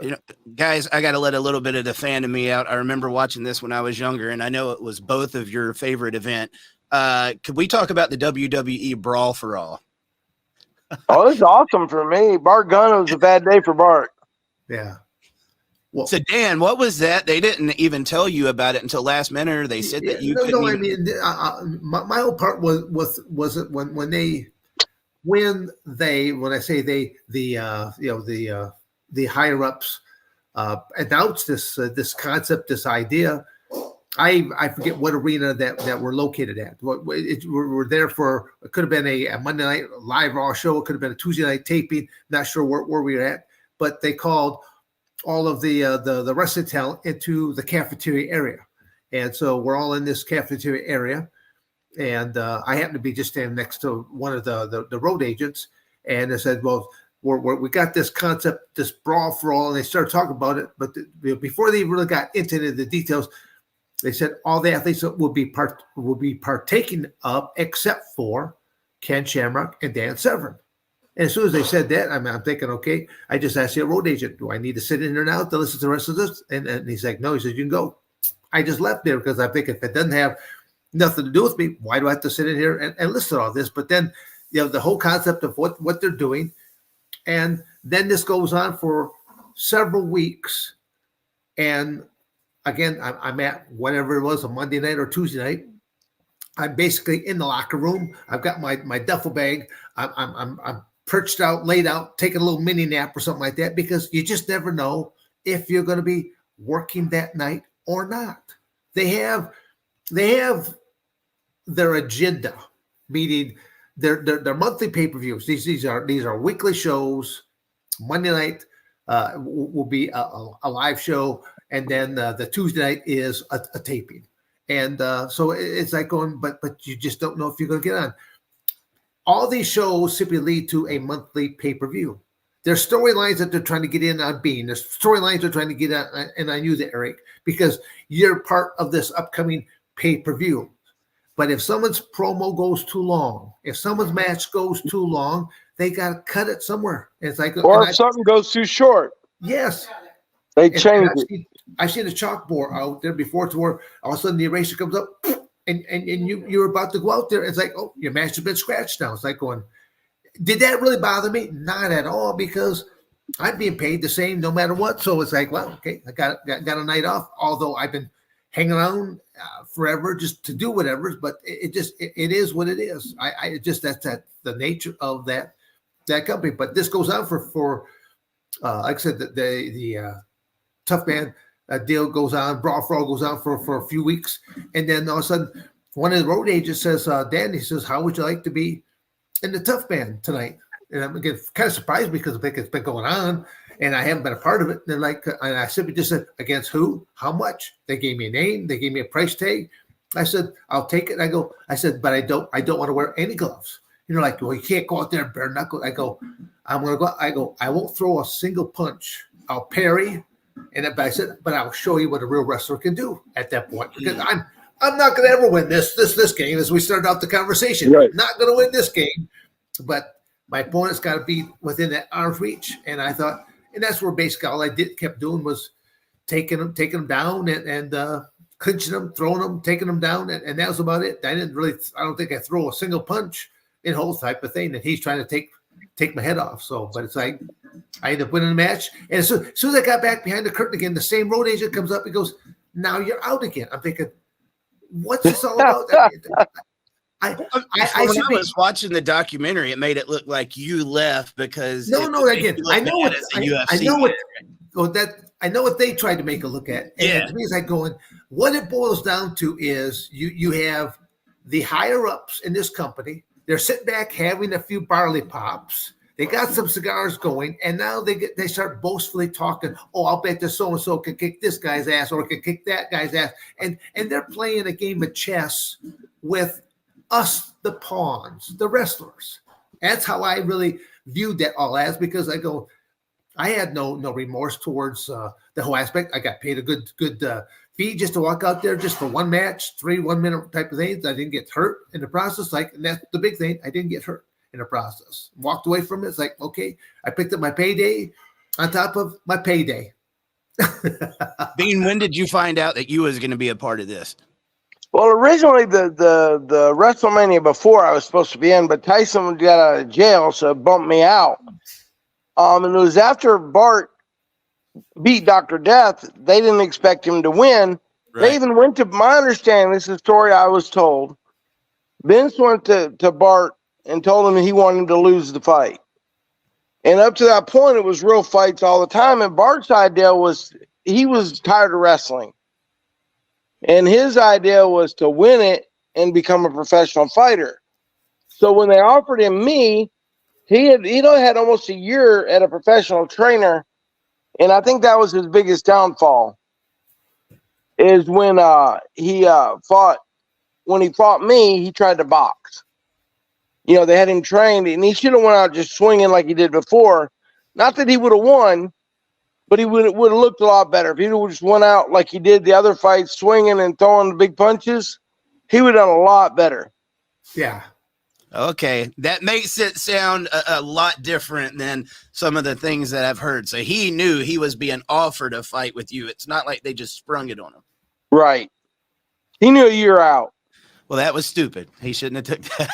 You know, guys, I got to let a little bit of the fan of me out. I remember watching this when I was younger, and I know it was both of your favorite event. Could we talk about the WWE Brawl for All? Oh, it's awesome for me. Bart Gunn, was a bad day for Bart. Yeah. Well, so Dan, what was that? They didn't even tell you about it until last minute. Or they said that you couldn't. No, even... I mean, my whole part was it when I say they, the higher ups announced this concept, this idea. I forget what arena that we're located at. We're there for, it could have been a Monday night live Raw show. It could have been a Tuesday night taping. Not sure where we were at, but they called all of the wrestling talent into the cafeteria area. And so we're all in this cafeteria area. And I happened to be just standing next to one of the road agents. And they said, well, we got this concept, this Brawl for All. And they started talking about it. But before they really got into the details, they said all the athletes will be partaking of, except for Ken Shamrock and Dan Severn. And as soon as they said that, I'm thinking, okay, I just asked the road agent, do I need to sit in there now to listen to the rest of this? And he's like, no, he says, you can go. I just left there because I think if it doesn't have nothing to do with me, why do I have to sit in here and listen to all this? But then, the whole concept of what they're doing. And then this goes on for several weeks. And again, I'm at whatever it was, a Monday night or Tuesday night. I'm basically in the locker room. I've got my duffel bag. I'm perched out, laid out, taking a little mini nap or something like that, because you just never know if you're going to be working that night or not. They have their agenda, meaning their monthly pay-per-views. These are weekly shows. Monday night will be a live show, and then the Tuesday night is a taping. And so it's like going, but you just don't know if you're going to get on. All these shows simply lead to a monthly pay-per-view. There's storylines that they're trying to get in on Bean. There's storylines they're trying to get on, and I knew that, Eric, because you're part of this upcoming pay-per-view. But if someone's promo goes too long, if someone's match goes too long, they got to cut it somewhere. It's like, or if something goes too short. Yes. They change it. I see the chalkboard out there before, to where all of a sudden the eraser comes up, and you're about to go out there. It's like, oh, your match has been scratched now. It's like going, did that really bother me? Not at all, because I'm being paid the same no matter what. So it's like, well, okay, I got a night off, although I've been hanging around forever just to do whatever. But it is what it is. I just, that's the nature of that company. But this goes on for like I said, the Tough Man deal goes on, Brawl for All goes on for a few weeks, and then all of a sudden, one of the road agents says, Dan, he says, how would you like to be in the Tough Man tonight? And I'm again kind of surprised, because I think it's been going on, and I haven't been a part of it. And they're like, and I simply just said, against who? How much? They gave me a name, they gave me a price tag. I said, I'll take it. I said, but I don't want to wear any gloves. Like, well, you can't go out there bare knuckle. I go, I'm gonna go. I won't throw a single punch. I'll parry. And I said, but I'll show you what a real wrestler can do at that point, because I'm not going to ever win this game, as we started out the conversation. Right. Not going to win this game, but my opponent's got to be within that arm's reach. And I thought, and that's where basically all I kept doing was taking them down and clinching them, throwing them, taking them down, and that was about it. I don't think I throw a single punch in whole type of thing. And he's trying to take my head off. So, but it's like, I ended up winning the match. And as soon as I got back behind the curtain again, the same road agent comes up and goes, now you're out again. I'm thinking, what's this all about? When I was watching the documentary, it made it look like you left because again, I know what they tried to make a look at. And to me, it's like going, what it boils down to is you have the higher ups in this company. They're sitting back having a few barley pops. They got some cigars going, and now they start boastfully talking. Oh, I'll bet this so-and-so can kick this guy's ass or can kick that guy's ass. And they're playing a game of chess with us, the pawns, the wrestlers. That's how I really viewed that all as, because I had no remorse towards the whole aspect. I got paid a good fee just to walk out there just for one match, 3 1-minute type of things. I didn't get hurt in the process. And that's the big thing. I didn't get hurt in the process. Walked away from it. It's like, okay, I picked up my payday. on top of my payday. Bean, when did you find out that you was going to be a part of this? Well, originally the WrestleMania before I was supposed to be in, but Tyson got out of jail, so it bumped me out. And it was after Bart beat Dr. Death. They didn't expect him to win. Right. They even went to, my understanding, this is a story I was told, Vince went to Bart and told him he wanted him to lose the fight. And up to that point, it was real fights all the time. And Bart's idea was he was tired of wrestling. And his idea was to win it and become a professional fighter. So when they offered him me, he had almost a year at a professional trainer. And I think that was his biggest downfall, is when he fought me, he tried to box. You know, they had him trained, and he should have went out just swinging like he did before. Not that he would have won, but he would have looked a lot better. If he would have just went out like he did the other fights, swinging and throwing the big punches, he would have done a lot better. Yeah. Okay, that makes it sound a lot different than some of the things that I've heard. So he knew he was being offered a fight with you. It's not like they just sprung it on him. Right. He knew a year out. Well, that was stupid. He shouldn't have took that.